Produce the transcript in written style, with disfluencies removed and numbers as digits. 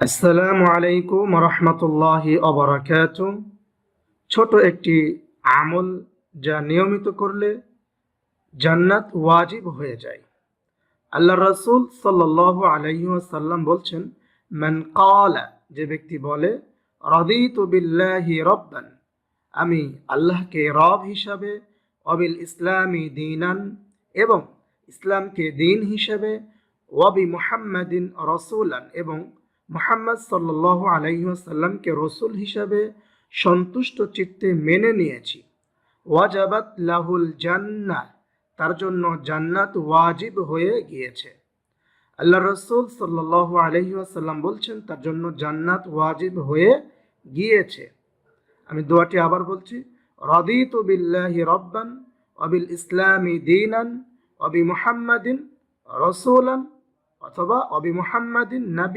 আসসালামু আলাইকুম রহমতুল্লাহি অবরাকাতু। ছোট একটি আমল যা নিয়মিত করলে জান্নাত ওয়াজিব হয়ে যায়। আল্লাহ রসুল সাল্লাল্লাহু আলাইহি ওয়াসাল্লাম বলছেন, মান ক্বালা, যে ব্যক্তি বলে, রাদিতু বিল্লাহি রাব্বান, আমি আল্লাহকে রব হিসাবে, ওয়াবিল ইসলামি দীনান, এবং ইসলামকে দিন হিসাবে, ওয়াবি মুহাম্মাদিন রাসূলান, এবং মুহাম্মদ সাল্লাল্লাহু আলাইহি ওয়াসাল্লামকে রসুল হিসাবে সন্তুষ্ট চিত্তে মেনে নিয়েছি, ওয়াজাবাত লাহুল জান্নাহ, তার জন্য জান্নাত ওয়াজিব হয়ে গিয়েছে। আল্লাহ রসুল সাল্লাল্লাহু আলাইহি ওয়াসাল্লাম বলছেন তার জন্য জান্নাত ওয়াজিব হয়ে গিয়েছে। আমি দোয়াটি আবার বলছি, রাদিতু বিল্লাহি রাব্বান ওয়া বিল ইসলামি দীনান ওয়া বি মুহাম্মাদিন রাসূলান, অথবা ওয়া বি মুহাম্মাদিন নবী